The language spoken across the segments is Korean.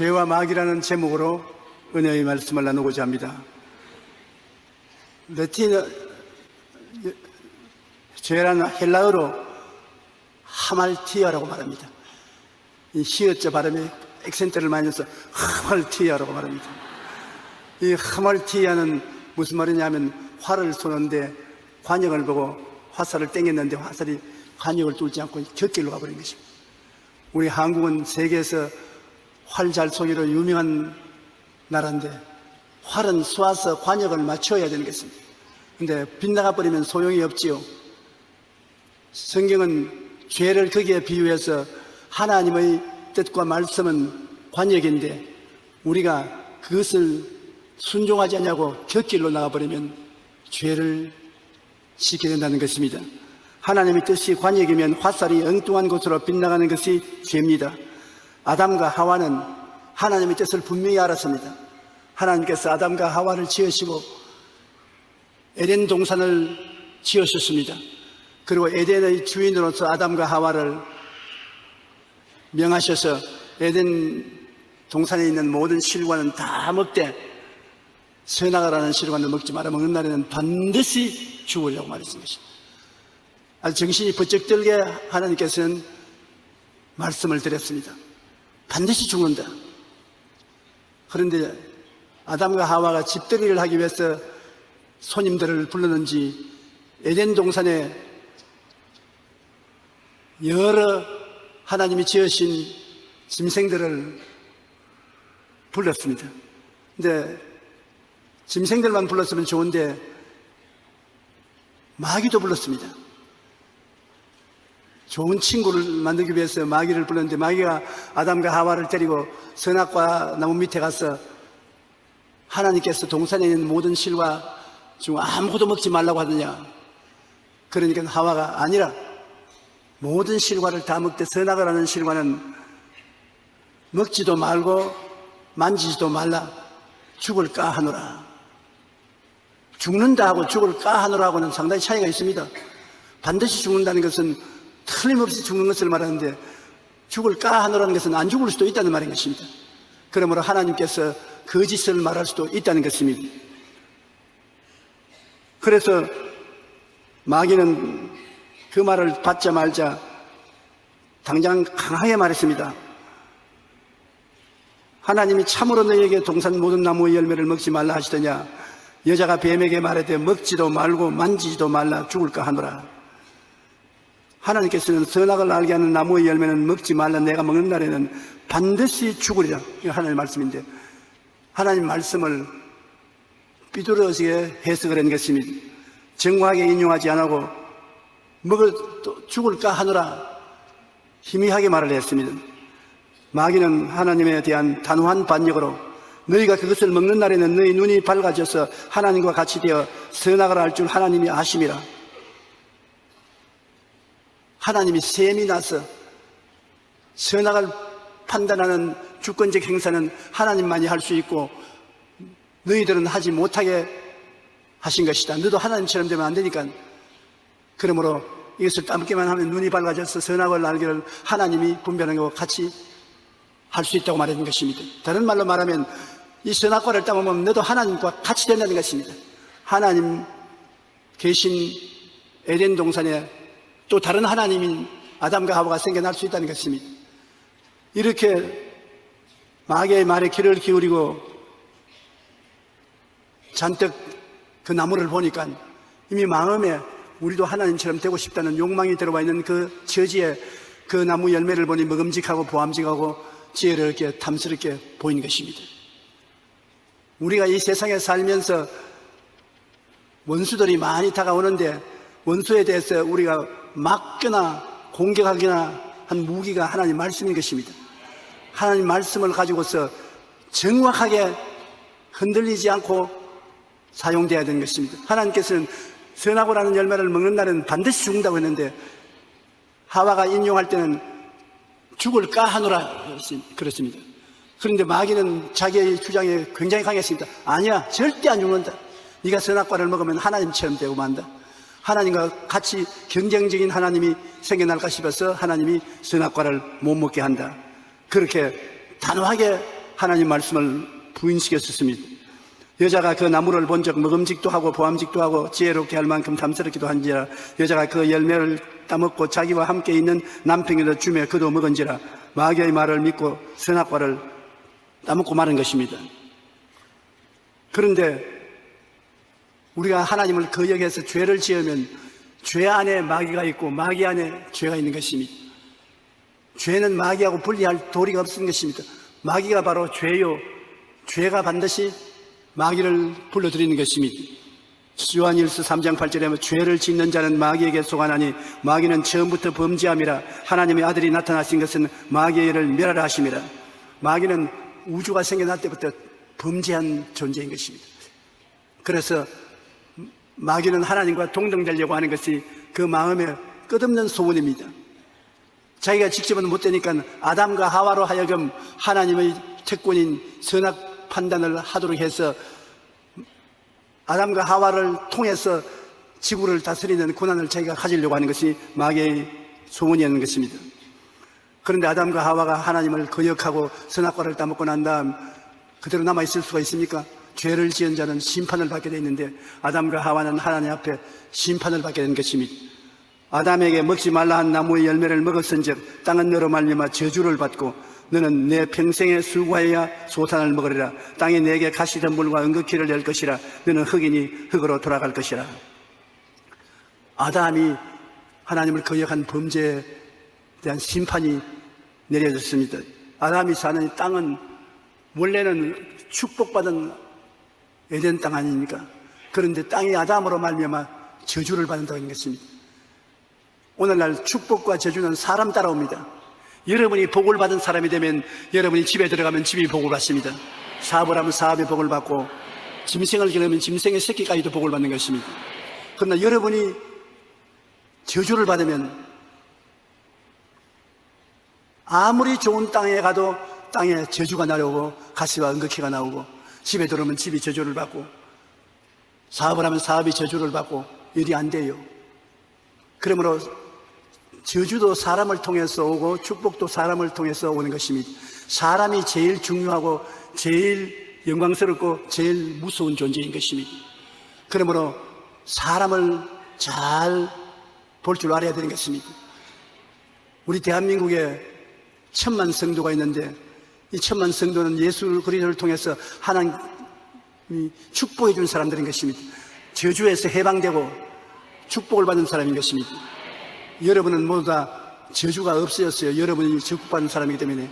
죄와 마귀라는 제목으로 은혜의 말씀을 나누고자 합니다. 레티너, 죄라는 헬라어로 하말티아라고 말합니다. 이 히읗자 발음에 액센트를 많이 넣어서 하말티아라고 말합니다. 이 하말티아는 무슨 말이냐면 활을 쏘는데 관역을 보고 화살을 땡겼는데 화살이 관역을 뚫지 않고 곁길로 가버린 것입니다. 우리 한국은 세계에서 활 잘 쏘기로 유명한 나라인데 활은 쏘아서 관역을 맞춰야 되는 것입니다. 근데 빗나가 버리면 소용이 없지요. 성경은 죄를 거기에 비유해서 하나님의 뜻과 말씀은 관역인데 우리가 그것을 순종하지 않냐고 곁길로 나가버리면 죄를 짓게 된다는 것입니다. 하나님의 뜻이 관역이면 화살이 엉뚱한 곳으로 빗나가는 것이 죄입니다. 아담과 하와는 하나님의 뜻을 분명히 알았습니다. 하나님께서 아담과 하와를 지으시고 에덴 동산을 지으셨습니다. 그리고 에덴의 주인으로서 아담과 하와를 명하셔서 에덴 동산에 있는 모든 실과는 다 먹되 선악과라는 실과는 먹지 마라. 먹는 날에는 반드시 죽으려고 말했습니다. 아주 정신이 번쩍 들게 하나님께서는 말씀을 드렸습니다. 반드시 죽는다. 그런데 아담과 하와가 집들이를 하기 위해서 손님들을 불렀는지 에덴 동산에 여러 하나님이 지으신 짐승들을 불렀습니다. 근데 짐승들만 불렀으면 좋은데 마귀도 불렀습니다. 좋은 친구를 만들기 위해서 마귀를 불렀는데 마귀가 아담과 하와를 데리고 선악과 나무 밑에 가서 하나님께서 동산에 있는 모든 실과 중 아무것도 먹지 말라고 하느냐. 그러니까 하와가 아니라 모든 실과를 다 먹되 선악을 하는 실과는 먹지도 말고 만지지도 말라. 죽을까 하노라. 죽는다 하고 죽을까 하노라 하고는 상당히 차이가 있습니다. 반드시 죽는다는 것은 틀림없이 죽는 것을 말하는데 죽을까 하노라는 것은 안 죽을 수도 있다는 말인 것입니다. 그러므로 하나님께서 거짓을 말할 수도 있다는 것입니다. 그래서 마귀는 그 말을 받자마자 당장 강하게 말했습니다. 하나님이 참으로 너희에게 동산 모든 나무의 열매를 먹지 말라 하시더냐. 여자가 뱀에게 말하되 먹지도 말고 만지지도 말라. 죽을까 하노라. 하나님께서는 선악을 알게 하는 나무의 열매는 먹지 말라. 내가 먹는 날에는 반드시 죽으리라. 이거 하나님의 말씀인데 하나님 말씀을 삐뚤어지게 해석을 한 것입니다. 정확하게 인용하지 않고 죽을까 하노라 희미하게 말을 했습니다. 마귀는 하나님에 대한 단호한 반역으로 너희가 그것을 먹는 날에는 너희 눈이 밝아져서 하나님과 같이 되어 선악을 알 줄 하나님이 아심이라. 하나님이 셈이 나서 선악을 판단하는 주권적 행사는 하나님만이 할 수 있고 너희들은 하지 못하게 하신 것이다. 너도 하나님처럼 되면 안 되니까. 그러므로 이것을 따먹기만 하면 눈이 밝아져서 선악을 알기를 하나님이 분별하는 것과 같이 할 수 있다고 말하는 것입니다. 다른 말로 말하면 이 선악과를 따먹으면 너도 하나님과 같이 된다는 것입니다. 하나님 계신 에덴 동산에 또 다른 하나님인 아담과 하와가 생겨날 수 있다는 것입니다. 이렇게 마귀의 말에 귀를 기울이고 잔뜩 그 나무를 보니까 이미 마음에 우리도 하나님처럼 되고 싶다는 욕망이 들어와 있는 그 처지에 그 나무 열매를 보니 먹음직하고 보암직하고 지혜롭게 탐스럽게 보이는 것입니다. 우리가 이 세상에 살면서 원수들이 많이 다가오는데 원수에 대해서 우리가 막거나 공격하거나 한 무기가 하나님 말씀인 것입니다. 하나님 말씀을 가지고서 정확하게 흔들리지 않고 사용되어야 되는 것입니다. 하나님께서는 선악과라는 열매를 먹는 날은 반드시 죽는다고 했는데 하와가 인용할 때는 죽을까 하노라 그렇습니다. 그런데 마귀는 자기의 주장에 굉장히 강했습니다. 아니야, 절대 안 죽는다. 네가 선악과를 먹으면 하나님처럼 되고 만다. 하나님과 같이 경쟁적인 하나님이 생겨날까 싶어서 하나님이 선악과를 못 먹게 한다. 그렇게 단호하게 하나님 말씀을 부인시켰습니다. 여자가 그 나무를 본 적 먹음직도 하고 보암직도 하고 지혜롭게 할 만큼 탐스럽기도 한지라. 여자가 그 열매를 따먹고 자기와 함께 있는 남편에게 주며 그도 먹은지라. 마귀의 말을 믿고 선악과를 따먹고 마는 것입니다. 그런데 우리가 하나님을 거역해서 죄를 지으면 죄 안에 마귀가 있고 마귀 안에 죄가 있는 것입니다. 죄는 마귀하고 분리할 도리가 없는 것입니다. 마귀가 바로 죄요, 죄가 반드시 마귀를 불러들이는 것입니다. 요한일서 3장 8절에 보면 죄를 짓는 자는 마귀에게 속하나니 마귀는 처음부터 범죄함이라. 하나님의 아들이 나타나신 것은 마귀의 일을 멸하라 하심이라. 마귀는 우주가 생겨날 때부터 범죄한 존재인 것입니다. 그래서 마귀는 하나님과 동등되려고 하는 것이 그 마음의 끝없는 소원입니다. 자기가 직접은 못되니까 아담과 하와로 하여금 하나님의 특권인 선악 판단을 하도록 해서 아담과 하와를 통해서 지구를 다스리는 고난을 자기가 가지려고 하는 것이 마귀의 소원이었는 것입니다. 그런데 아담과 하와가 하나님을 거역하고 선악과를 따먹고 난 다음 그대로 남아있을 수가 있습니까? 죄를 지은 자는 심판을 받게 되어 있는데 아담과 하와는 하나님 앞에 심판을 받게 된 것입니다. 아담에게 먹지 말라 한 나무의 열매를 먹었은즉 땅은 너로 말미암아 저주를 받고 너는 내 평생에 수고하여야 소산을 먹으리라. 땅이 내게 가시덤불과 은극기를 낼 것이라. 너는 흙이니 흙으로 돌아갈 것이라. 아담이 하나님을 거역한 범죄에 대한 심판이 내려졌습니다. 아담이 사는 이 땅은 원래는 축복받은 에덴 땅 아닙니까? 그런데 땅이 아담으로 말미암아 저주를 받는다는 것입니다. 오늘날 축복과 저주는 사람 따라옵니다. 여러분이 복을 받은 사람이 되면 여러분이 집에 들어가면 집이 복을 받습니다. 사업을 하면 사업의 복을 받고 짐승을 기르면 짐승의 새끼까지도 복을 받는 것입니다. 그러나 여러분이 저주를 받으면 아무리 좋은 땅에 가도 땅에 저주가 나오고 가시와 은극기가 나오고 집에 들어오면 집이 저주를 받고 사업을 하면 사업이 저주를 받고 일이 안 돼요. 그러므로 저주도 사람을 통해서 오고 축복도 사람을 통해서 오는 것입니다. 사람이 제일 중요하고 제일 영광스럽고 제일 무서운 존재인 것입니다. 그러므로 사람을 잘 볼 줄 알아야 되는 것입니다. 우리 대한민국에 1000만 성도가 있는데 이 1000만 성도는 예수 그리스도를 통해서 하나님이 축복해 준 사람들인 것입니다. 저주에서 해방되고 축복을 받은 사람인 것입니다. 여러분은 모두 다 저주가 없어졌어요. 여러분이 축복받은 사람이기 때문에.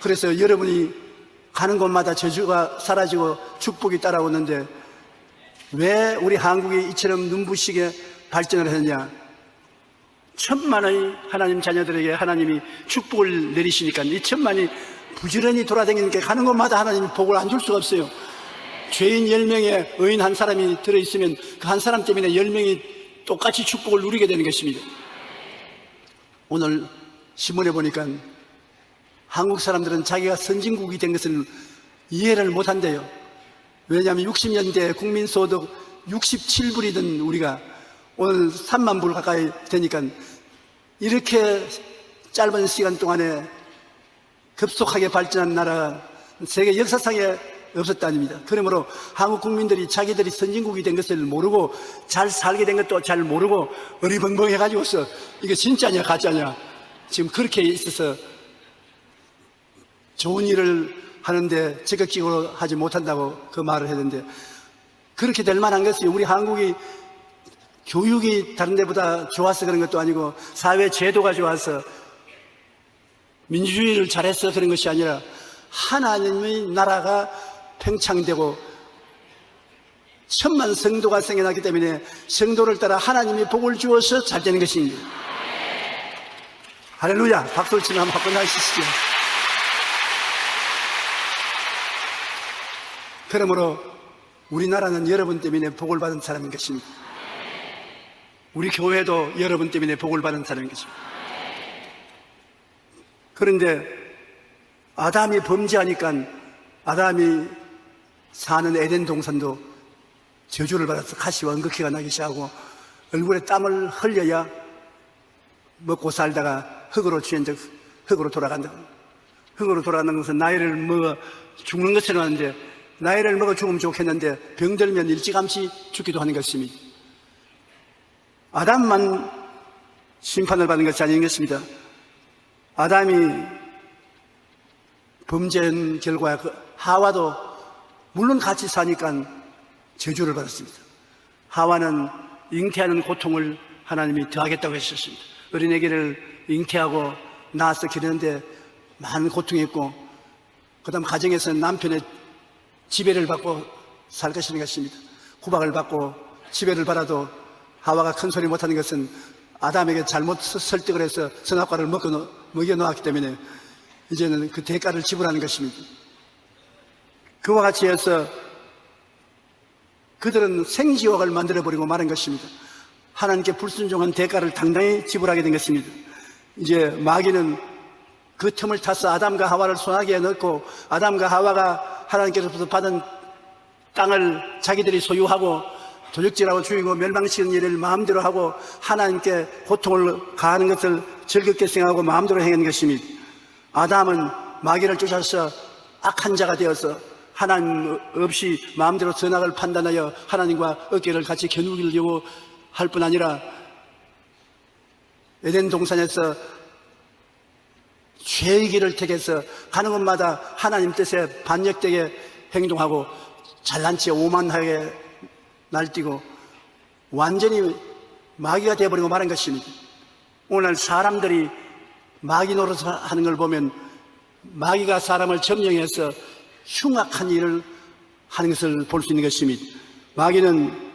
그래서 여러분이 가는 곳마다 저주가 사라지고 축복이 따라오는데 왜 우리 한국이 이처럼 눈부시게 발전을 했느냐? 천만의 하나님 자녀들에게 하나님이 축복을 내리시니까 이 천만이 부지런히 돌아다니니까 가는 곳마다 하나님이 복을 안 줄 수가 없어요. 죄인 10명에 의인 한 사람이 들어있으면 그 한 사람 때문에 10명이 똑같이 축복을 누리게 되는 것입니다. 오늘 신문에 보니까 한국 사람들은 자기가 선진국이 된 것을 이해를 못한대요. 왜냐하면 60년대 국민소득 67불이던 우리가 오늘 3만 불 가까이 되니까 이렇게 짧은 시간 동안에 급속하게 발전한 나라가 세계 역사상에 없었다닙니다. 그러므로 한국 국민들이 자기들이 선진국이 된 것을 모르고 잘 살게 된 것도 잘 모르고 어리벙벙해가지고서 이게 진짜냐 가짜냐 지금 그렇게 있어서 좋은 일을 하는데 적극적으로 하지 못한다고 그 말을 했는데 그렇게 될 만한 것이 우리 한국이 교육이 다른 데보다 좋아서 그런 것도 아니고 사회 제도가 좋아서 민주주의를 잘해서 그런 것이 아니라 하나님의 나라가 팽창되고 1000만 성도가 생겨났기 때문에 성도를 따라 하나님이 복을 주어서 잘 되는 것입니다. 할렐루야. 박수를 치면 한번 화끈하시죠. 그러므로 우리나라는 여러분 때문에 복을 받은 사람인 것입니다. 우리 교회도 여러분 때문에 복을 받은 사람인 것입니다. 그런데 아담이 범죄하니까 아담이 사는 에덴 동산도 저주를 받아서 가시와 은극기가 나기 시작하고 얼굴에 땀을 흘려야 먹고 살다가 흙으로 취한 적 흙으로 돌아간다. 흙으로 돌아가는 것은 나이를 먹어 죽는 것처럼 하는데, 나이를 먹어 죽으면 좋겠는데 병들면 일찌감치 죽기도 하는 것입니다. 아담만 심판을 받는 것이 아닌 것입니다. 아담이 범죄한 결과 하와도 물론 같이 사니까 저주를 받았습니다. 하와는 잉태하는 고통을 하나님이 더하겠다고 했었습니다. 어린애기를 잉태하고 낳아서 기르는데 많은 고통했고, 그 다음 가정에서 남편의 지배를 받고 살 것이라는 것입니다. 구박을 받고 지배를 받아도 하와가 큰 소리 못하는 것은 아담에게 잘못 설득을 해서 선악과를 먹여 놓았기 때문에 이제는 그 대가를 지불하는 것입니다. 그와 같이 해서 그들은 생지옥을 만들어버리고 마는 것입니다. 하나님께 불순종한 대가를 당당히 지불하게 된 것입니다. 이제 마귀는 그 틈을 타서 아담과 하와를 소나기에 넣고, 아담과 하와가 하나님께로부터 받은 땅을 자기들이 소유하고 도적질하고 죽이고 멸망시키는 일을 마음대로 하고 하나님께 고통을 가하는 것을 즐겁게 생각하고 마음대로 행하는 것입니다. 아담은 마귀를 쫓아서 악한 자가 되어서 하나님 없이 마음대로 선악을 판단하여 하나님과 어깨를 같이 겨누기려고 할 뿐 아니라 에덴 동산에서 죄의 길을 택해서 가는 곳마다 하나님 뜻에 반역되게 행동하고 잘난 체 오만하게 날뛰고 완전히 마귀가 되어버리고 마는 것입니다. 오늘 사람들이 마귀 노릇을 하는 걸 보면 마귀가 사람을 점령해서 흉악한 일을 하는 것을 볼 수 있는 것입니다. 마귀는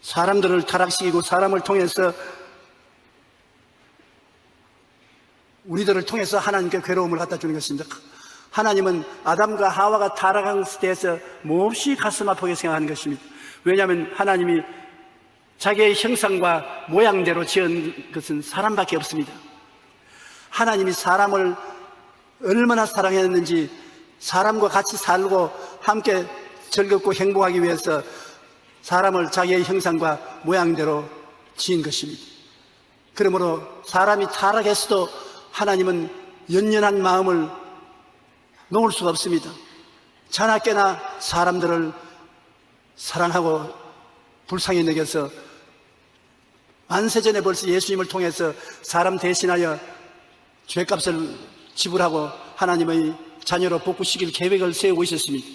사람들을 타락시키고 사람을 통해서, 우리들을 통해서 하나님께 괴로움을 갖다 주는 것입니다. 하나님은 아담과 하와가 타락한 것에 대해서 몹시 가슴 아프게 생각하는 것입니다. 왜냐하면 하나님이 자기의 형상과 모양대로 지은 것은 사람밖에 없습니다. 하나님이 사람을 얼마나 사랑했는지, 사람과 같이 살고 함께 즐겁고 행복하기 위해서 사람을 자기의 형상과 모양대로 지은 것입니다. 그러므로 사람이 타락했어도 하나님은 연연한 마음을 놓을 수가 없습니다. 자나깨나 사람들을 사랑하고 불쌍히 여겨서 만세전에 벌써 예수님을 통해서 사람 대신하여 죄값을 지불하고 하나님의 자녀로 복구시킬 계획을 세우고 있었습니다.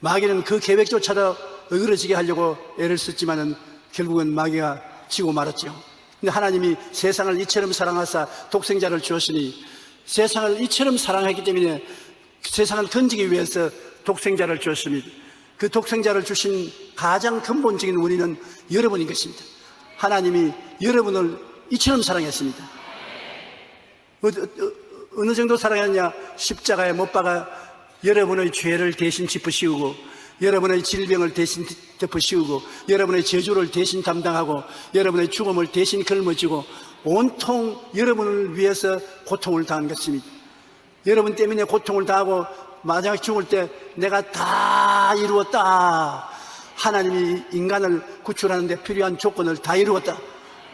마귀는 그 계획조차도 어그러지게 하려고 애를 썼지만은 결국은 마귀가 지고 말았죠. 근데 하나님이 세상을 이처럼 사랑하사 독생자를 주었으니, 세상을 이처럼 사랑했기 때문에 세상을 건지기 위해서 독생자를 주었습니다. 그 독생자를 주신 가장 근본적인 원인은 여러분인 것입니다. 하나님이 여러분을 이처럼 사랑했습니다. 어느 정도 사랑했냐? 십자가에 못 박아 여러분의 죄를 대신 짚으시우고, 여러분의 질병을 대신 덮으시우고, 여러분의 저주를 대신 담당하고, 여러분의 죽음을 대신 걸머쥐고 온통 여러분을 위해서 고통을 당한 것입니다. 여러분 때문에 고통을 당하고 마지막에 죽을 때 내가 다 이루었다, 하나님이 인간을 구출하는 데 필요한 조건을 다 이루었다,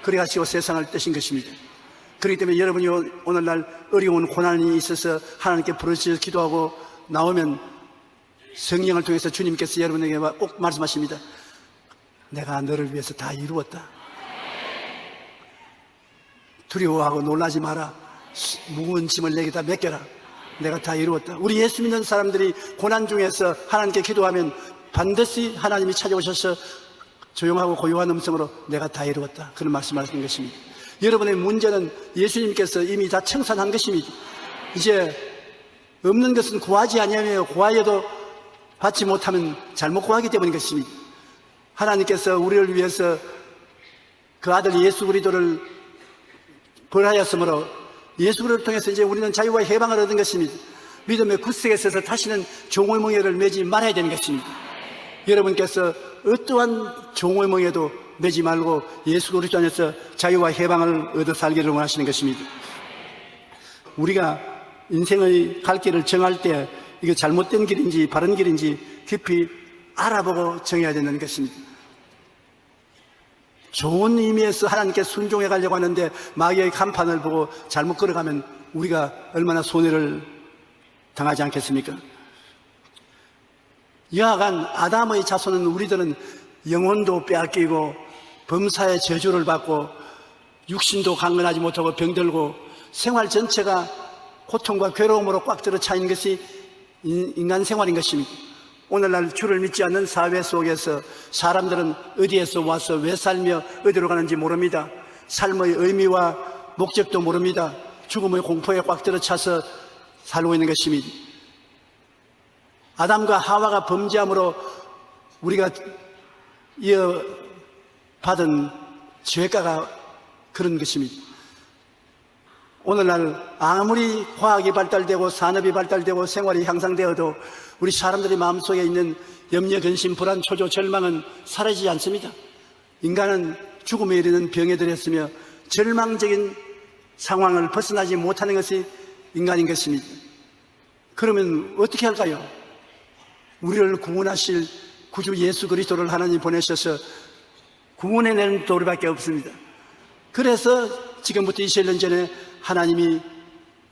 그래가지고 세상을 떼신 것입니다. 그렇기 때문에 여러분이 오늘날 어려운 고난이 있어서 하나님께 부르짖어 기도하고 나오면 성령을 통해서 주님께서 여러분에게 꼭 말씀하십니다. 내가 너를 위해서 다 이루었다. 두려워하고 놀라지 마라. 무거운 짐을 내게다 맡겨라. 내가 다 이루었다. 우리 예수 믿는 사람들이 고난 중에서 하나님께 기도하면 반드시 하나님이 찾아오셔서 조용하고 고요한 음성으로 내가 다 이루었다, 그런 말씀하시는 것입니다. 여러분의 문제는 예수님께서 이미 다 청산한 것입니다. 이제 없는 것은 구하지 아니하며 구하여도 받지 못하면 잘못 구하기 때문인 것입니다. 하나님께서 우리를 위해서 그 아들 예수 그리스도를 벌하였으므로 예수 그리스도를 통해서 이제 우리는 자유와 해방을 얻은 것입니다. 믿음의 굳세게 서서 다시는 종의 멍에를 매지 말아야 되는 것입니다. 여러분께서 어떠한 종의 멍에도 매지 말고 예수 그리스도 안에서 자유와 해방을 얻어 살기를 원하시는 것입니다. 우리가 인생의 갈 길을 정할 때 이게 잘못된 길인지 바른 길인지 깊이 알아보고 정해야 되는 것입니다. 좋은 의미에서 하나님께 순종해 가려고 하는데 마귀의 간판을 보고 잘못 걸어가면 우리가 얼마나 손해를 당하지 않겠습니까? 여하간 아담의 자손은 우리들은 영혼도 빼앗기고 범사의 저주를 받고 육신도 강건하지 못하고 병들고 생활 전체가 고통과 괴로움으로 꽉 들어 차 있는 것이 인간 생활인 것입니다. 오늘날 주를 믿지 않는 사회 속에서 사람들은 어디에서 와서 왜 살며 어디로 가는지 모릅니다. 삶의 의미와 목적도 모릅니다. 죽음의 공포에 꽉 들어 차서 살고 있는 것입니다. 아담과 하와가 범죄함으로 우리가 이어받은 죄가가 그런 것입니다. 오늘날 아무리 과학이 발달되고 산업이 발달되고 생활이 향상되어도 우리 사람들의 마음속에 있는 염려, 근심, 불안, 초조, 절망은 사라지지 않습니다. 인간은 죽음에 이르는 병에 들었으며 절망적인 상황을 벗어나지 못하는 것이 인간인 것입니다. 그러면 어떻게 할까요? 우리를 구원하실 구주 예수 그리스도를 하나님 보내셔서 구원해내는 도리밖에 없습니다. 그래서 지금부터 2000년 전에 하나님이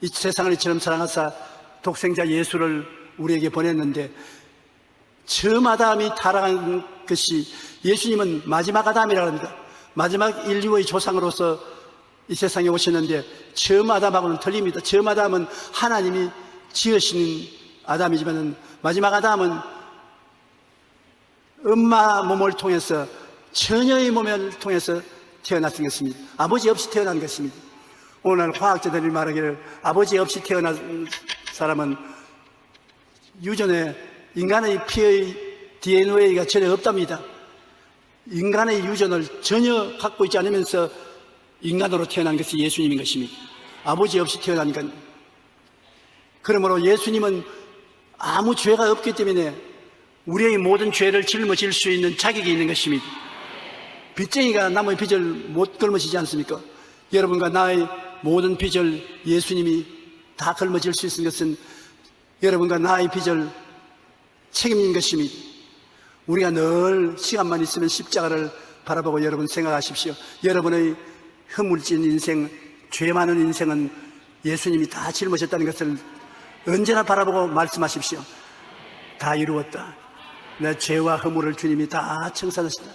이 세상을 이처럼 사랑하사 독생자 예수를 우리에게 보냈는데, 처음 아담이 타락한 것이, 예수님은 마지막 아담이라고 합니다. 마지막 인류의 조상으로서 이 세상에 오셨는데 처음 아담하고는 틀립니다. 처음 아담은 하나님이 지으신 아담이지만 마지막 아담은 엄마 몸을 통해서, 처녀의 몸을 통해서 태어났던 것입니다. 아버지 없이 태어난 것입니다. 오늘 과학자들이 말하기를 아버지 없이 태어난 사람은 유전에 인간의 피의 DNA가 전혀 없답니다. 인간의 유전을 전혀 갖고 있지 않으면서 인간으로 태어난 것이 예수님인 것입니다. 아버지 없이 태어나니까. 그러므로 예수님은 아무 죄가 없기 때문에 우리의 모든 죄를 짊어질 수 있는 자격이 있는 것입니다. 빚쟁이가 남의 빚을 못 걸머지지 않습니까? 여러분과 나의 모든 빚을 예수님이 다 걸머질 수 있는 것은 여러분과 나의 빚을 책임진 것입니다. 우리가 늘 시간만 있으면 십자가를 바라보고 여러분 생각하십시오. 여러분의 허물진 인생, 죄 많은 인생은 예수님이 다 짊어졌다는 것을 언제나 바라보고 말씀하십시오. 다 이루었다. 내 죄와 허물을 주님이 다 청산하셨다.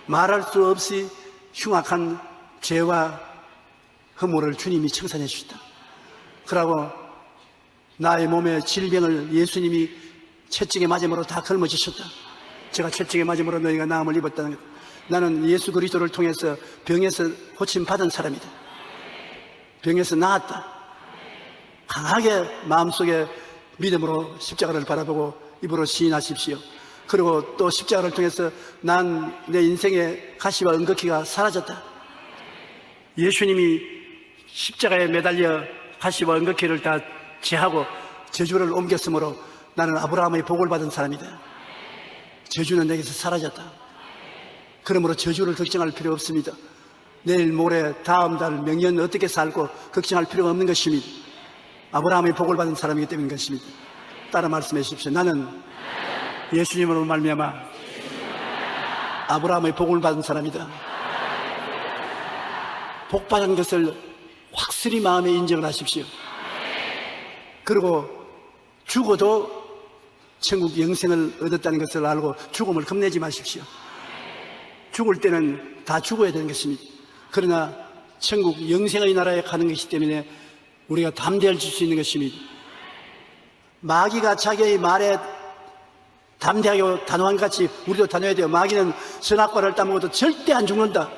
말할 수 없이 흉악한 죄와 허물을 주님이 청산해 주셨다. 그러고 나의 몸의 질병을 예수님이 채찍에 맞음으로 다 걸머지셨다. 제가 채찍에 맞음으로 너희가 나음을 입었다는 것. 나는 예수 그리스도를 통해서 병에서 고침받은 사람이다. 병에서 나았다. 강하게 마음속에 믿음으로 십자가를 바라보고 입으로 시인하십시오. 그리고 또 십자가를 통해서 난 내 인생의 가시와 은거키가 사라졌다. 예수님이 십자가에 매달려 가시와 은거키를 다 제하고 저주를 옮겼으므로 나는 아브라함의 복을 받은 사람이다. 저주는 내게서 사라졌다. 그러므로 저주를 걱정할 필요 없습니다. 내일 모레 다음 달 명년 어떻게 살고 걱정할 필요가 없는 것입니다. 아브라함의 복을 받은 사람이기 때문인 것입니다. 따라 말씀해 주십시오. 나는 예수님으로 말미암아 아브라함의 복을 받은 사람이다. 복 받은 것을 확실히 마음에 인정을 하십시오. 그리고 죽어도 천국 영생을 얻었다는 것을 알고 죽음을 겁내지 마십시오. 죽을 때는 다 죽어야 되는 것입니다. 그러나 천국 영생의 나라에 가는 것이기 때문에 우리가 담대할 수 있는 것입니다. 마귀가 자기의 말에 담대하고 단호한 같이 우리도 단호해야 돼요. 마귀는 선악과를 따먹어도 절대 안 죽는다.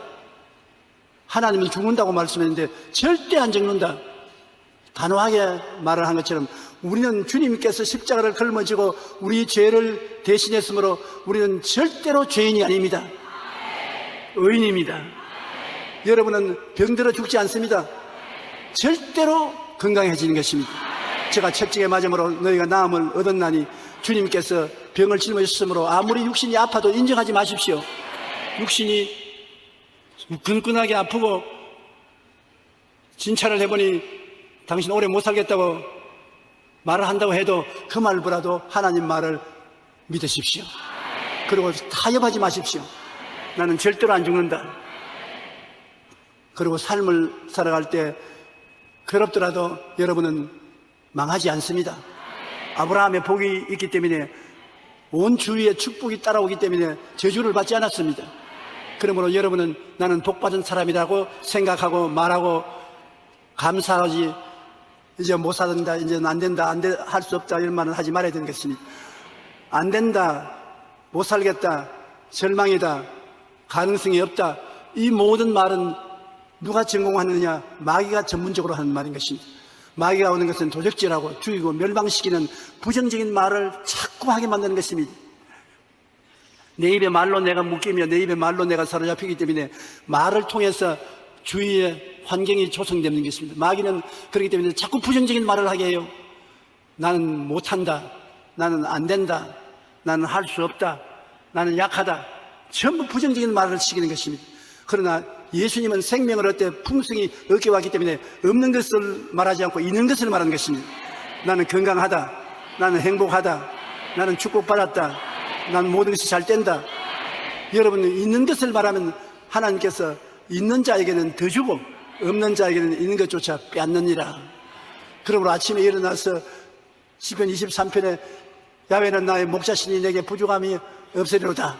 하나님은 죽는다고 말씀했는데 절대 안 죽는다. 단호하게 말을 한 것처럼 우리는 주님께서 십자가를 걸머지고 우리 죄를 대신했으므로 우리는 절대로 죄인이 아닙니다. 의인입니다. 여러분은 병들어 죽지 않습니다. 절대로 건강해지는 것입니다. 제가 채찍에 맞음으로 너희가 나음을 얻었나니 주님께서 병을 짊어졌으므로 아무리 육신이 아파도 인정하지 마십시오. 육신이 근근하게 아프고 진찰을 해보니 당신 오래 못 살겠다고 말을 한다고 해도 그 말보다도 하나님 말을 믿으십시오. 그리고 타협하지 마십시오. 나는 절대로 안 죽는다. 그리고 삶을 살아갈 때 괴롭더라도 여러분은 망하지 않습니다. 아브라함의 복이 있기 때문에 온 주위에 축복이 따라오기 때문에 저주를 받지 않았습니다. 그러므로 여러분은 나는 복받은 사람이라고 생각하고 말하고 감사하지, 이제 못 산다, 이제는 안 된다, 할 수 없다, 이런 말은 하지 말아야 되는 것입니다. 안 된다, 못 살겠다, 절망이다, 가능성이 없다, 이 모든 말은 누가 전공하느냐? 마귀가 전문적으로 하는 말인 것입니다. 마귀가 오는 것은 도적질하고 죽이고 멸망시키는 부정적인 말을 자꾸 하게 만드는 것입니다. 내 입의 말로 내가 묶이며 내 입의 말로 내가 사로잡히기 때문에 말을 통해서 주위의 환경이 조성되는 것입니다. 마귀는 그렇기 때문에 자꾸 부정적인 말을 하게 해요. 나는 못한다, 나는 안 된다, 나는 할 수 없다, 나는 약하다, 전부 부정적인 말을 시키는 것입니다. 그러나 예수님은 생명을 얻되 풍성히 얻게 왔기 때문에 없는 것을 말하지 않고 있는 것을 말하는 것입니다. 나는 건강하다, 나는 행복하다, 나는 축복받았다, 나는 모든 것이 잘 된다. 여러분은 있는 것을 말하면 하나님께서 있는 자에게는 더 주고 없는 자에게는 있는 것조차 빼앗느니라. 그러므로 아침에 일어나서 시편 23편에 야훼는 나의 목자시니 내게 부족함이 없으리로다,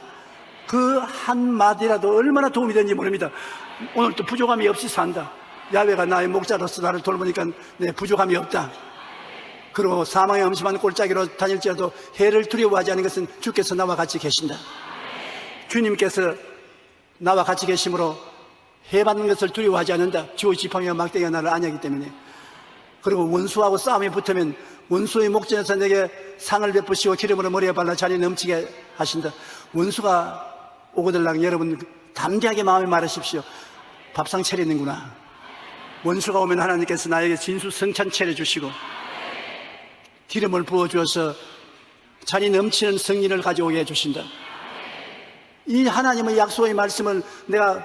그 한마디라도 얼마나 도움이 되는지 모릅니다. 오늘도 부족함이 없이 산다. 야훼가 나의 목자로서 나를 돌보니까 내 부족함이 없다. 그리고 사망의 엄심한 골짜기로 다닐지라도 해를 두려워하지 않은 것은 주께서 나와 같이 계신다. 주님께서 나와 같이 계심으로 해 받는 것을 두려워하지 않는다. 주의 지팡이와 막대기가 나를 안하기 때문에. 그리고 원수하고 싸움에 붙으면 원수의 목전에서 내게 상을 베푸시고 기름으로 머리에 발라 잔이 넘치게 하신다. 원수가 오거들랑 여러분 담대하게 마음에 말하십시오. 밥상 차리는구나. 원수가 오면 하나님께서 나에게 진수성찬 차려주시고 기름을 부어주어서 잔이 넘치는 성린을 가져오게 해주신다. 이 하나님의 약속의 말씀을 내가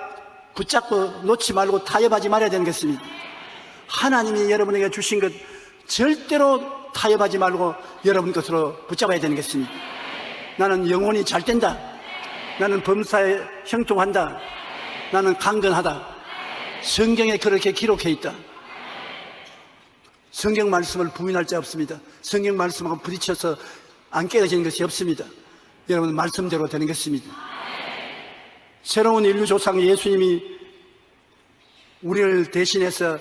붙잡고 놓지 말고 타협하지 말아야 되는 것입니다. 하나님이 여러분에게 주신 것 절대로 타협하지 말고 여러분 것으로 붙잡아야 되는 것입니다. 나는 영혼이 잘 된다, 나는 범사에 형통한다, 나는 강건하다. 성경에 그렇게 기록해 있다. 성경 말씀을 부인할 자 없습니다. 성경 말씀하고 부딪혀서 안 깨어지는 것이 없습니다. 여러분 말씀대로 되는 것입니다. 새로운 인류 조상 예수님이 우리를 대신해서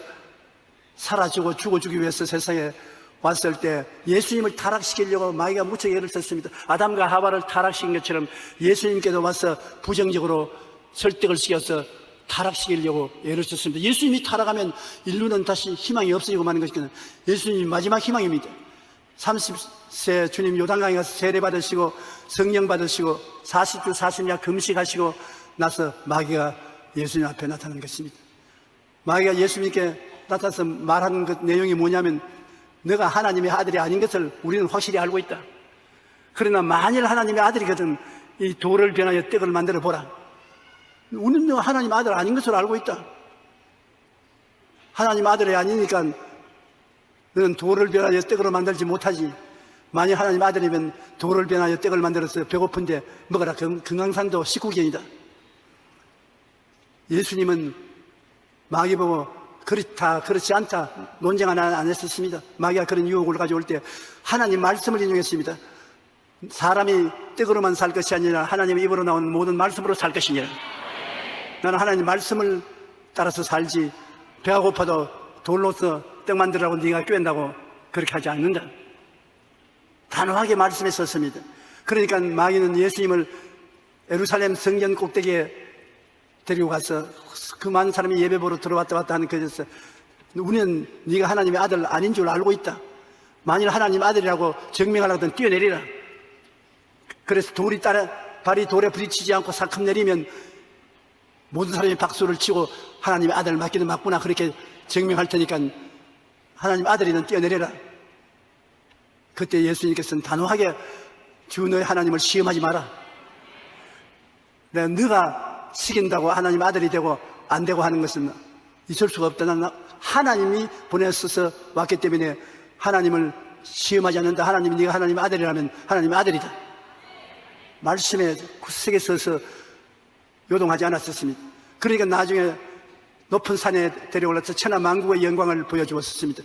살아주고 죽어주기 위해서 세상에 왔을 때 예수님을 타락시키려고 마귀가 무척 애를 썼습니다. 아담과 하와를 타락시킨 것처럼 예수님께도 와서 부정적으로 설득을 시켜서 타락시키려고 애를 썼습니다. 예수님이 타락하면 인류는 다시 희망이 없어지고 마는 것이거든요. 예수님이 마지막 희망입니다. 30세 주님 요단강에 가서 세례 받으시고 성령 받으시고 40주 40야 금식하시고 나서 마귀가 예수님 앞에 나타난 것입니다. 마귀가 예수님께 나타나서 말하는 것 내용이 뭐냐면 너가 하나님의 아들이 아닌 것을 우리는 확실히 알고 있다. 그러나 만일 하나님의 아들이거든 이 돌을 변하여 떡을 만들어 보라. 우리는 너가 하나님 아들 아닌 것을 알고 있다. 하나님 아들이 아니니까 너는 돌을 변하여 떡으로 만들지 못하지. 만일 하나님 아들이면 돌을 변하여 떡을 만들어서 배고픈데 먹어라. 금강산도 19견이다. 예수님은 마귀 보고 그렇다 그렇지 않다 논쟁 하나 안 했었습니다. 마귀가 그런 유혹을 가져올 때 하나님 말씀을 인용했습니다. 사람이 떡으로만 살 것이 아니라 하나님의 입으로 나오는 모든 말씀으로 살 것이니라. 나는 하나님 말씀을 따라서 살지 배가 고파도 돌로서 떡 만들라고 네가 꿰낸다고 그렇게 하지 않는다. 단호하게 말씀했었습니다. 그러니까 마귀는 예수님을 예루살렘 성전 꼭대기에 데리고 가서 그 많은 사람이 예배 보러 들어왔다 갔다 하는 그에서 우리는 네가 하나님의 아들 아닌 줄 알고 있다. 만일 하나님 아들이라고 증명하려고 하면 뛰어내리라. 그래서 발이 돌에 부딪히지 않고 살금 내리면 모든 사람이 박수를 치고 하나님의 아들을 맞기는 맞구나 그렇게 증명할 테니까 하나님 아들이든 뛰어내려라. 그때 예수님께서는 단호하게 주 너의 하나님을 시험하지 마라. 내가 너가 시킨다고 하나님 아들이 되고 안 되고 하는 것은 있을 수가 없다. 나는 하나님이 보내셔서 왔기 때문에 하나님을 시험하지 않는다. 하나님이 네가 하나님의 아들이라면 하나님의 아들이다. 말씀에 구석에 서서 요동하지 않았었습니다. 그러니까 나중에 높은 산에 데려올라서 천하만국의 영광을 보여주었습니다.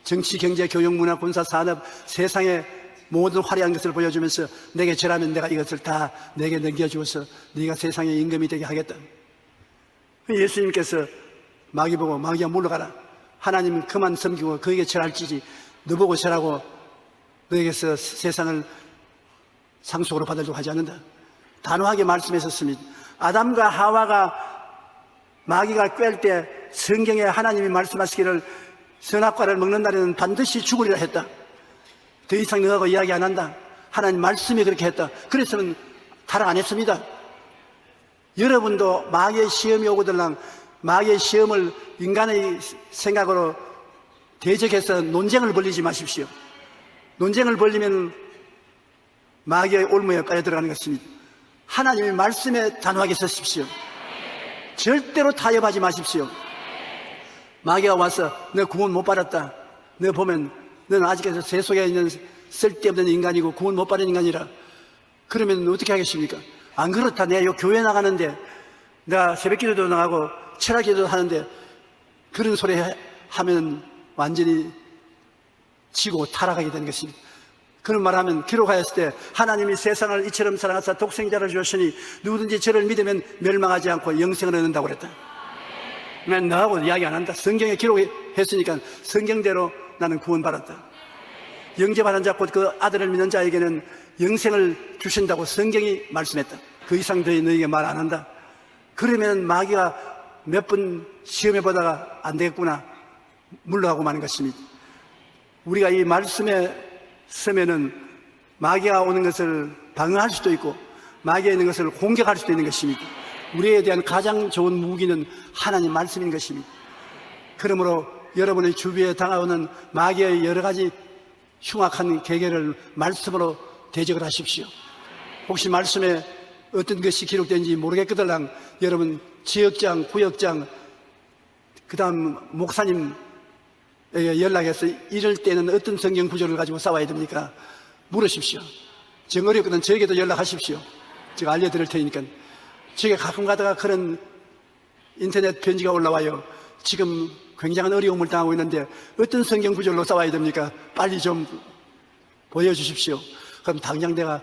정치, 경제, 교육, 문화, 군사, 산업, 세상의 모든 화려한 것을 보여주면서 내게 절하면 내가 이것을 다 내게 넘겨주어서 네가 세상의 임금이 되게 하겠다. 예수님께서 마귀 보고 마귀야 물러가라. 하나님은 그만 섬기고 그에게 절할지지 너 보고 절하고 너에게서 세상을 상속으로 받으려고 하지 않는다. 단호하게 말씀하셨습니다. 아담과 하와가 마귀가 꿰을 때 성경에 하나님이 말씀하시기를 선악과를 먹는 날에는 반드시 죽으리라 했다. 더 이상 너하고 이야기 안 한다. 하나님 말씀이 그렇게 했다. 그래서는 타락 안 했습니다. 여러분도 마귀의 시험이 오거들랑 마귀의 시험을 인간의 생각으로 대적해서 논쟁을 벌이지 마십시오. 논쟁을 벌리면 마귀의 올무에 빠져 들어가는 것입니다. 하나님의 말씀에 단호하게 서십시오. 절대로 타협하지 마십시오. 마귀가 와서 너 구원 못 받았다. 너 보면 너는 아직까지 새 속에 있는 쓸데없는 인간이고 구원 못 받은 인간이라. 그러면 어떻게 하겠습니까? 안 그렇다. 내가 요 교회 나가는데 내가 새벽기도도 나가고 철학기도도 하는데 그런 소리 하면 완전히 지고 타락하게 되는 것입니다. 그런 말하면 기록하였을 때 하나님이 세상을 이처럼 사랑하사 독생자를 주셨으니 누구든지 저를 믿으면 멸망하지 않고 영생을 얻는다고 그랬다. 난 너하고 이야기 안 한다. 성경에 기록했으니까 성경대로 나는 구원받았다. 영접하는 자 곧 그 아들을 믿는 자에게는 영생을 주신다고 성경이 말씀했다. 그 이상 더 너에게 말 안 한다. 그러면 마귀가 몇 번 시험해 보다가 안 되겠구나 물러가고 마는 것입니다. 우리가 이 말씀에 서면은 마귀가 오는 것을 방어할 수도 있고 마귀가 있는 것을 공격할 수도 있는 것입니다. 우리에 대한 가장 좋은 무기는 하나님 말씀인 것입니다. 그러므로 여러분의 주위에 다가오는 마귀의 여러 가지 흉악한 계계를 말씀으로 대적을 하십시오. 혹시 말씀에 어떤 것이 기록된지 모르겠거들랑 여러분 지역장, 구역장, 그 다음 목사님에게 연락해서 이럴 때는 어떤 성경 구조를 가지고 싸워야 됩니까? 물으십시오. 정 어렵거든 저에게도 연락하십시오. 제가 알려드릴 테니까. 제가 가끔 가다가 그런 인터넷 편지가 올라와요. 지금 굉장한 어려움을 당하고 있는데 어떤 성경 구절로 싸워야 됩니까? 빨리 좀 보여주십시오. 그럼 당장 내가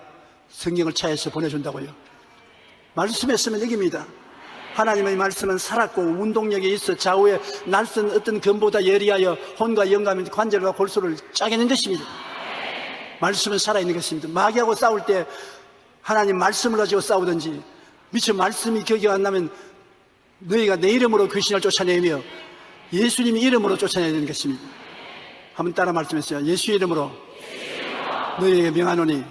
성경을 차에서 보내준다고요. 말씀에 쓰면 이깁니다. 하나님의 말씀은 살았고 운동력이 있어 좌우에 날선 어떤 검보다 예리하여 혼과 영감, 관절과 골수를 짜게는 것입니다. 말씀은 살아있는 것입니다. 마귀하고 싸울 때 하나님 말씀을 가지고 싸우든지 미처 말씀이 기억이 안 나면 너희가 내 이름으로 귀신을 쫓아내며 예수님의 이름으로 쫓아내야 되는 것입니다. 한번 따라 말씀했어요. 예수의 이름으로 너희에게 명하노니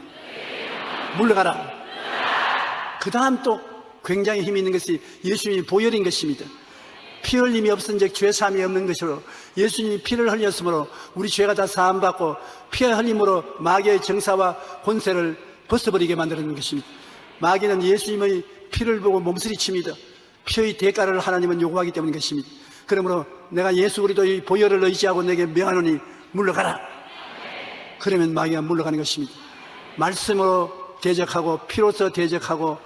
물러가라. 그 다음 또 굉장히 힘이 있는 것이 예수님이 보혈인 것입니다. 피 흘림이 없은즉 죄 사함이 없는 것으로 예수님이 피를 흘렸으므로 우리 죄가 다 사함받고 피의 흘림으로 마귀의 정사와 권세를 벗어버리게 만드는 것입니다. 마귀는 예수님의 피를 보고 몸서리칩니다. 피의 대가를 하나님은 요구하기 때문인 것입니다. 그러므로 내가 예수 그리스도의 보혈을 의지하고 내게 명하노니 물러가라. 그러면 마귀가 물러가는 것입니다. 말씀으로 대적하고 피로서 대적하고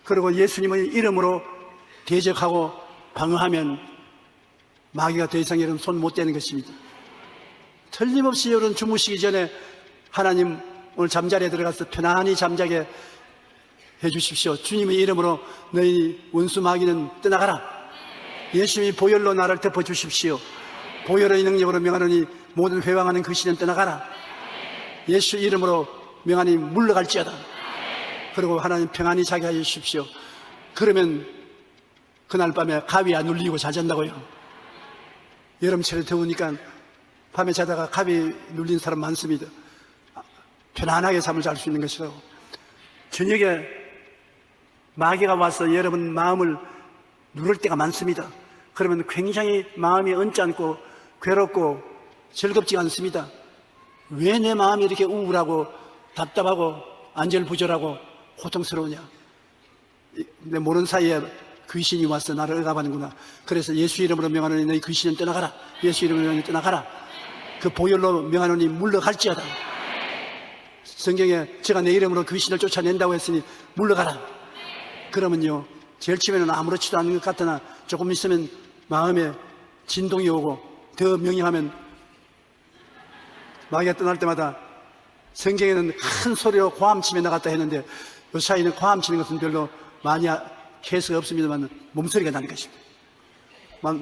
그리고 예수님의 이름으로 대적하고 방어하면 마귀가 더 이상 여러분 손 못 대는 것입니다. 틀림없이 여러분 주무시기 전에 하나님 오늘 잠자리에 들어가서 편안히 잠자게 해주십시오. 주님의 이름으로 너희 원수 마귀는 떠나가라. 예수님이 보혈로 나를 덮어주십시오. 보혈의 능력으로 명하노니 모든 회방하는 그 시는 떠나가라. 예수 이름으로 명하니 물러갈지어다. 그리고 하나님 평안히 자게 하여 주십시오. 그러면 그날 밤에 가위 안 눌리고 잘 잔다고요. 여름철에 더우니까 밤에 자다가 가위 눌린 사람 많습니다. 편안하게 잠을 잘 수 있는 것이라고. 저녁에 마귀가 와서 여러분 마음을 누를 때가 많습니다. 그러면 굉장히 마음이 언짢고 괴롭고 즐겁지 않습니다. 왜 내 마음이 이렇게 우울하고 답답하고 안절부절하고 고통스러우냐? 내 모르는 사이에 귀신이 와서 나를 억압하는구나. 그래서 예수 이름으로 명하노니 너희 귀신은 떠나가라. 예수 이름으로 명하노니 떠나가라. 그 보혈로 명하노니 물러갈지어다. 성경에 제가 내 이름으로 귀신을 쫓아낸다고 했으니 물러가라. 그러면요 제일 처음에는 아무렇지도 않은 것 같으나 조금 있으면 마음에 진동이 오고 더 명령하면 마귀가 떠날 때마다 성경에는 큰 소리로 고함치며 나갔다 했는데 요사이는 고함치는 것은 별로 많이 케이스가 없습니다만 몸소리가 나는 것입니다.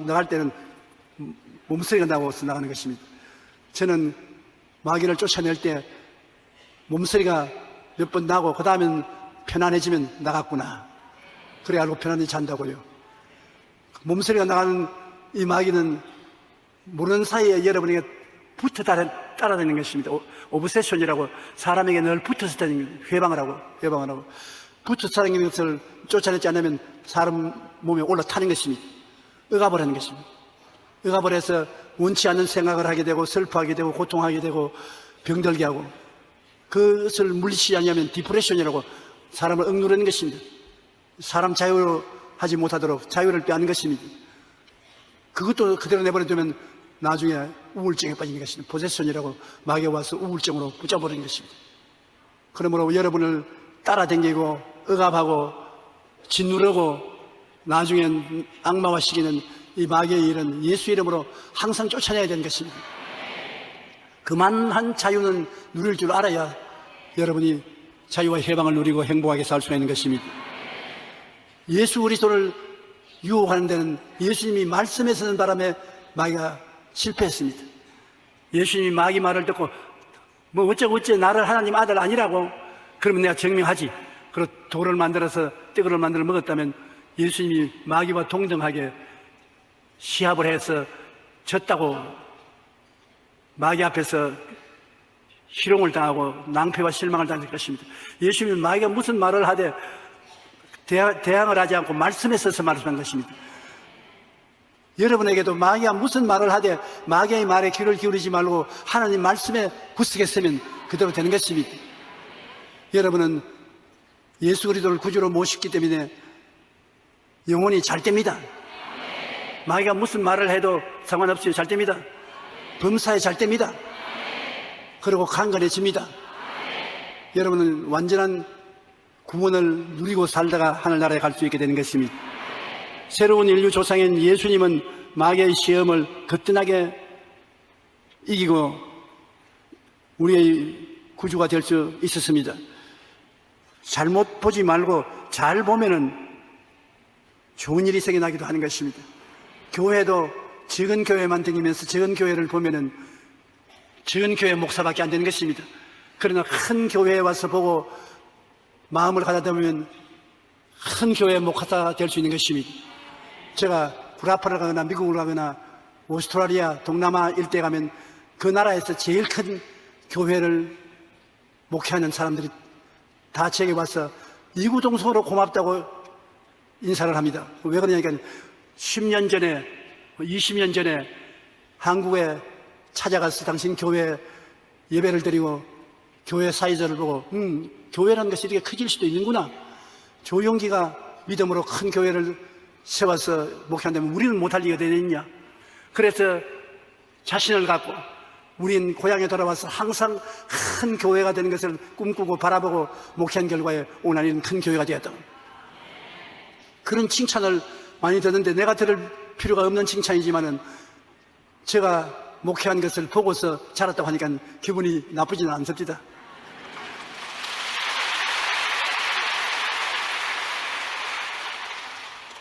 나갈 때는 몸소리가 나고서 나가는 것입니다. 저는 마귀를 쫓아낼 때 몸소리가 몇 번 나고 그 다음엔 편안해지면 나갔구나. 그래 알고 편안히 잔다고요. 몸소리가 나가는 이 마귀는 모르는 사이에 여러분에게 붙어 따라다니는 것입니다. 오브세션이라고 사람에게 늘 붙어서 다니는 회방을 하고 붙어서 다니는 것을 쫓아내지 않으면 사람 몸에 올라타는 것입니다. 억압을 하는 것입니다. 억압을 해서 원치 않는 생각을 하게 되고 슬퍼하게 되고 고통하게 되고 병들게 하고 그것을 물리치지 않으면 디프레션이라고 사람을 억누르는 것입니다. 사람 자유로 하지 못하도록 자유를 빼앗는 것입니다. 그것도 그대로 내버려두면 나중에 우울증에 빠지는 것입니다. 포세션이라고 마귀가 와서 우울증으로 붙잡아버리는 것입니다. 그러므로 여러분을 따라다니고 억압하고 짓누르고 나중엔 악마화 시키는 이 마귀의 일은 예수 이름으로 항상 쫓아내야 되는 것입니다. 그만한 자유는 누릴 줄 알아야 여러분이 자유와 해방을 누리고 행복하게 살 수 있는 것입니다. 예수 그리스도를 유혹하는 데는 예수님이 말씀에 서는 바람에 마귀가 실패했습니다. 예수님이 마귀 말을 듣고 뭐 어째 나를 하나님 아들 아니라고 그러면 내가 증명하지. 그리고 돌을 만들어서 떼거를 만들어 먹었다면 예수님이 마귀와 동등하게 시합을 해서 졌다고 마귀 앞에서 희롱을 당하고 낭패와 실망을 당할 것입니다. 예수님은 마귀가 무슨 말을 하되 대항을 하지 않고 말씀에 서서 말씀한 것입니다. 여러분에게도 마귀가 무슨 말을 하되 마귀의 말에 귀를 기울이지 말고 하나님 말씀에 굳세게 서면 그대로 되는 것입니다. 여러분은 예수 그리스도를 구주로 모셨기 때문에 영혼이 잘 됩니다. 마귀가 무슨 말을 해도 상관없이 잘 됩니다. 범사에 잘 됩니다. 그리고 강건해집니다. 여러분은 완전한 구원을 누리고 살다가 하늘나라에 갈 수 있게 되는 것입니다. 새로운 인류 조상인 예수님은 마귀의 시험을 거뜬하게 이기고 우리의 구주가 될 수 있었습니다. 잘못 보지 말고 잘 보면은 좋은 일이 생겨나기도 하는 것입니다. 교회도 적은 교회만 다니면서 적은 교회를 보면은 적은 교회 목사밖에 안 되는 것입니다. 그러나 큰 교회에 와서 보고 마음을 가다듬으면 큰 교회 목사가 될 수 있는 것입니다. 제가 구라파를 가거나 미국을 가거나 오스트라리아, 동남아 일대 가면 그 나라에서 제일 큰 교회를 목회하는 사람들이 다 제게 와서 이구동성으로 고맙다고 인사를 합니다. 왜 그러냐니까 10년 전에 20년 전에 한국에 찾아가서 당신 교회 예배를 드리고 교회 사이절을 보고 교회라는 것이 이렇게 커질 수도 있는구나. 조용기가 믿음으로 큰 교회를 세워서 목회한다면 우리는 못할 리가 되느냐. 그래서 자신을 갖고 우린 고향에 돌아와서 항상 큰 교회가 되는 것을 꿈꾸고 바라보고 목회한 결과에 오늘 이런 큰 교회가 되었다. 그런 칭찬을 많이 듣는데 내가 들을 필요가 없는 칭찬이지만은 제가 목회한 것을 보고서 자랐다고 하니까 기분이 나쁘지는 않습니다.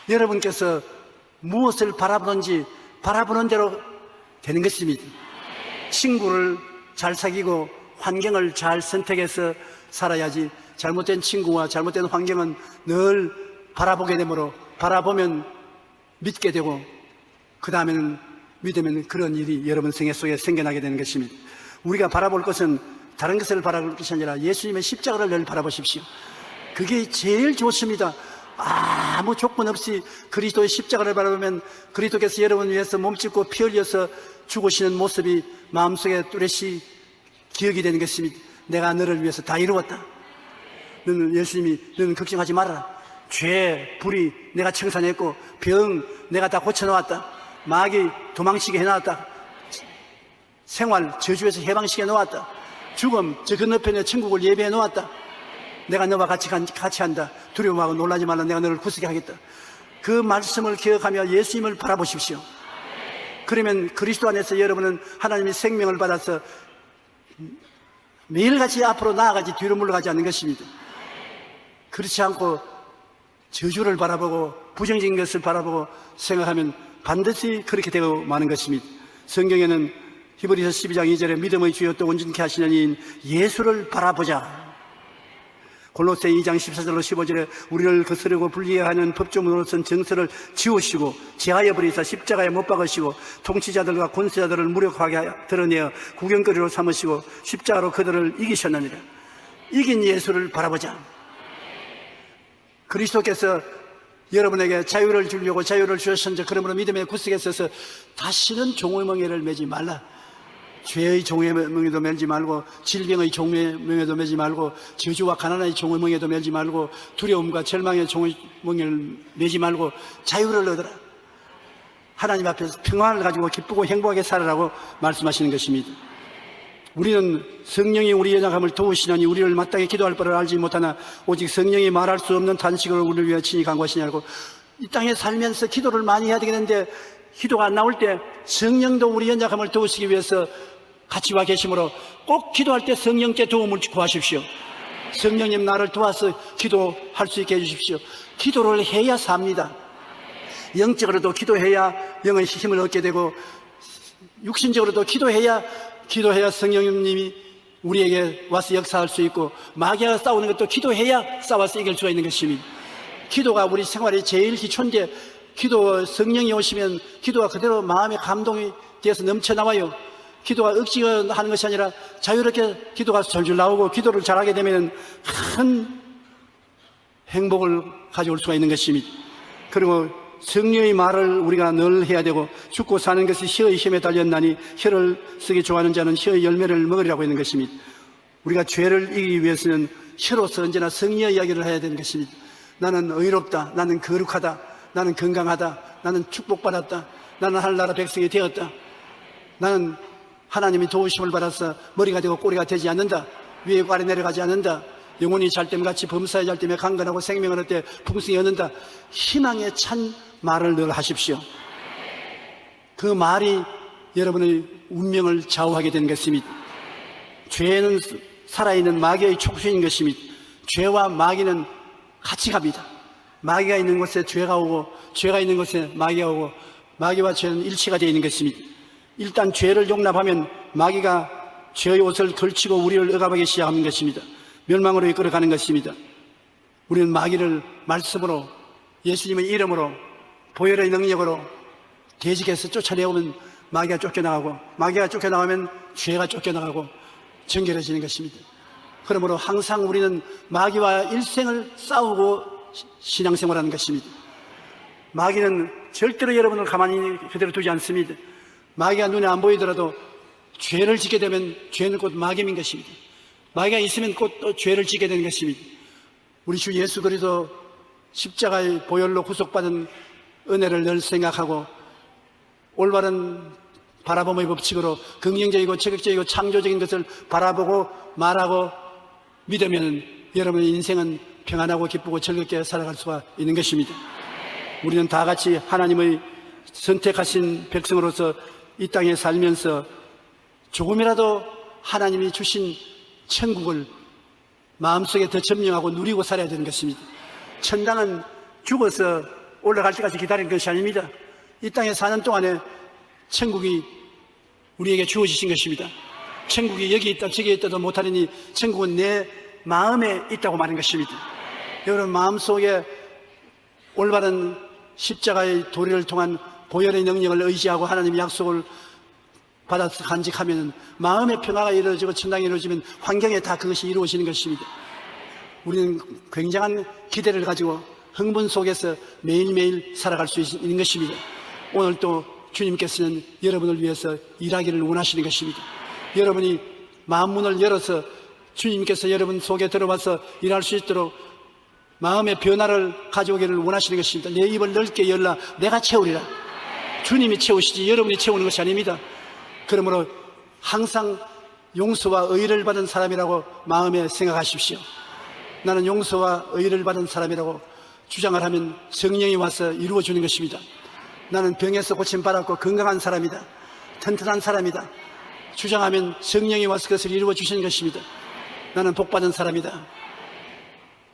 여러분께서 무엇을 바라보는지 바라보는 대로 되는 것입니다. 친구를 잘 사귀고 환경을 잘 선택해서 살아야지 잘못된 친구와 잘못된 환경은 늘 바라보게 되므로 바라보면 믿게 되고 그 다음에는 믿으면 그런 일이 여러분 생애 속에 생겨나게 되는 것입니다. 우리가 바라볼 것은 다른 것을 바라볼 것이 아니라 예수님의 십자가를 늘 바라보십시오. 그게 제일 좋습니다. 아무 조건 없이 그리스도의 십자가를 바라보면 그리스도께서 여러분을 위해서 몸짓고 피 흘려서 죽으시는 모습이 마음속에 뚜렷이 기억이 되는 것입니다. 내가 너를 위해서 다 이루었다. 너는 예수님이 너는 걱정하지 말아라. 죄, 불의 내가 청산했고 병 내가 다 고쳐놓았다. 마귀 도망치게 해놨다. 생활 저주에서 해방시켜 놓았다. 죽음 저 건너편에 천국을 예비해 놓았다. 내가 너와 같이 한다. 두려워하고 놀라지 말라. 내가 너를 구속게 하겠다. 그 말씀을 기억하며 예수님을 바라보십시오. 그러면 그리스도 안에서 여러분은 하나님의 생명을 받아서 매일같이 앞으로 나아가지 뒤로 물러가지 않는 것입니다. 그렇지 않고 저주를 바라보고 부정적인 것을 바라보고 생각하면 반드시 그렇게 되고 마는 것입니다. 성경에는 히브리서 12장 2절에 믿음의 주여 또 온전케 하시는 이인 예수를 바라보자. 골로새 2장 14절로 15절에 우리를 거스르고 불리해하는 법조문으로선 정서를 지우시고 제하여 버리사 십자가에 못 박으시고 통치자들과 권세자들을 무력하게 드러내어 구경거리로 삼으시고 십자가로 그들을 이기셨느니라. 이긴 예수를 바라보자. 그리스도께서 여러분에게 자유를 주려고 자유를 주셨은지 그러므로 믿음의 구석에 서서 다시는 종의 멍에를 매지 말라. 죄의 종의 멍에도 매지 말고 질병의 종의 멍에도 매지 말고 저주와 가난의 종의 멍에도 매지 말고 두려움과 절망의 종의 멍에를 매지 말고 자유를 얻어라. 하나님 앞에서 평안을 가지고 기쁘고 행복하게 살아라고 말씀하시는 것입니다. 우리는 성령이 우리 연약함을 도우시나니 우리를 마땅히 기도할 바를 알지 못하나 오직 성령이 말할 수 없는 탄식으로 우리를 위해 친히 간구하시냐고. 이 땅에 살면서 기도를 많이 해야 되겠는데 기도가 안 나올 때 성령도 우리 연약함을 도우시기 위해서 같이 와 계시므로 꼭 기도할 때 성령께 도움을 구하십시오. 성령님 나를 도와서 기도할 수 있게 해주십시오. 기도를 해야 삽니다. 영적으로도 기도해야 영의 힘을 얻게 되고 육신적으로도 기도해야 성령님이 우리에게 와서 역사할 수 있고 마귀와 싸우는 것도 기도해야 싸워서 이길 수가 있는 것입니다. 기도가 우리 생활의 제일 기초인데 기도 성령이 오시면 기도가 그대로 마음의 감동이 되어서 넘쳐나와요. 기도가 억지가 하는 것이 아니라 자유롭게 기도가 절줄 나오고 기도를 잘하게 되면 큰 행복을 가져올 수가 있는 것입니다. 그리고 성령의 말을 우리가 늘 해야 되고 죽고 사는 것이 혀의 힘에 달렸나니 혀를 쓰기 좋아하는 자는 혀의 열매를 먹으리라고 했는 것입니다. 우리가 죄를 이기기 위해서는 혀로서 언제나 성령의 이야기를 해야 되는 것입니다. 나는 의롭다, 나는 거룩하다, 나는 건강하다, 나는 축복받았다, 나는 하늘나라 백성이 되었다, 나는 하나님이 도우심을 받아서 머리가 되고 꼬리가 되지 않는다, 위에 아래 내려가지 않는다, 영혼이 잘됨같이 범사에 잘됨에 강건하고 생명을 얻되 풍성히 얻는다. 희망에 찬 말을 늘 하십시오. 그 말이 여러분의 운명을 좌우하게 되는 것입니다. 죄는 살아있는 마귀의 촉수인 것입니다. 죄와 마귀는 같이 갑니다. 마귀가 있는 곳에 죄가 오고 죄가 있는 곳에 마귀가 오고 마귀와 죄는 일치가 되어 있는 것입니다. 일단 죄를 용납하면 마귀가 죄의 옷을 걸치고 우리를 억압하기 시작하는 것입니다. 멸망으로 이끌어가는 것입니다. 우리는 마귀를 말씀으로 예수님의 이름으로 보혈의 능력으로 대적해서 쫓아내오면 마귀가 쫓겨나가고 마귀가 쫓겨나가면 죄가 쫓겨나가고 정결해지는 것입니다. 그러므로 항상 우리는 마귀와 일생을 싸우고 신앙생활하는 것입니다. 마귀는 절대로 여러분을 가만히 그대로 두지 않습니다. 마귀가 눈에 안 보이더라도 죄를 짓게 되면 죄는 곧 마귀인 것입니다. 마귀가 있으면 곧 또 죄를 짓게 되는 것입니다. 우리 주 예수 그리스도 십자가의 보혈로 구속받은 은혜를 늘 생각하고 올바른 바라봄의 법칙으로 긍정적이고 적극적이고 창조적인 것을 바라보고 말하고 믿으면 여러분의 인생은 평안하고 기쁘고 즐겁게 살아갈 수가 있는 것입니다. 우리는 다 같이 하나님의 선택하신 백성으로서 이 땅에 살면서 조금이라도 하나님이 주신 천국을 마음속에 더 점령하고 누리고 살아야 되는 것입니다. 천당은 죽어서 올라갈 때까지 기다리는 것이 아닙니다. 이 땅에 사는 동안에 천국이 우리에게 주어지신 것입니다. 천국이 여기 있다 저기 있다도 못하리니 천국은 내 마음에 있다고 말하는 것입니다. 여러분 마음속에 올바른 십자가의 도리를 통한 보혈의 능력을 의지하고 하나님의 약속을 받아서 간직하면 마음의 평화가 이루어지고 천당이 이루어지면 환경에 다 그것이 이루어지는 것입니다. 우리는 굉장한 기대를 가지고 흥분 속에서 매일매일 살아갈 수 있는 것입니다. 오늘 또 주님께서는 여러분을 위해서 일하기를 원하시는 것입니다. 여러분이 마음문을 열어서 주님께서 여러분 속에 들어와서 일할 수 있도록 마음의 변화를 가져오기를 원하시는 것입니다. 내 입을 넓게 열라 내가 채우리라. 주님이 채우시지 여러분이 채우는 것이 아닙니다. 그러므로 항상 용서와 의를 받은 사람이라고 마음에 생각하십시오. 나는 용서와 의를 받은 사람이라고 주장을 하면 성령이 와서 이루어주는 것입니다. 나는 병에서 고침받았고 건강한 사람이다, 튼튼한 사람이다 주장하면 성령이 와서 그것을 이루어 주시는 것입니다. 나는 복받은 사람이다.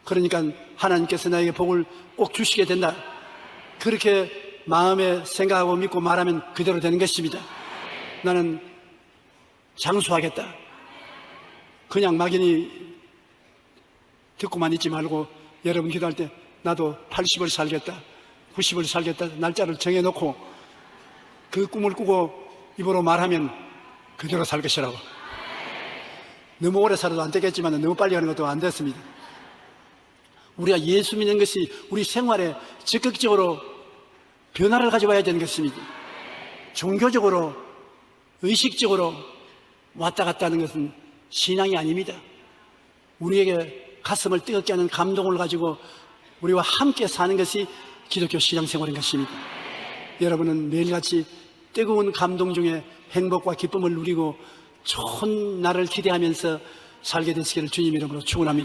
그러니까 하나님께서 나에게 복을 꼭 주시게 된다. 그렇게 마음에 생각하고 믿고 말하면 그대로 되는 것입니다. 나는 장수하겠다. 그냥 막연히 듣고만 있지 말고 여러분 기도할 때 나도 80을 살겠다, 90을 살겠다 날짜를 정해놓고 그 꿈을 꾸고 입으로 말하면 그대로 살 것이라고. 너무 오래 살아도 안 되겠지만 너무 빨리 하는 것도 안 됐습니다. 우리가 예수 믿는 것이 우리 생활에 적극적으로 변화를 가져와야 되는 것입니다. 종교적으로 의식적으로 왔다 갔다 하는 것은 신앙이 아닙니다. 우리에게 가슴을 뜨겁게 하는 감동을 가지고 우리와 함께 사는 것이 기독교 신앙생활인 것입니다. 여러분은 매일같이 뜨거운 감동 중에 행복과 기쁨을 누리고 좋은 날을 기대하면서 살게 되시기를 주님 이름으로 축원합니다.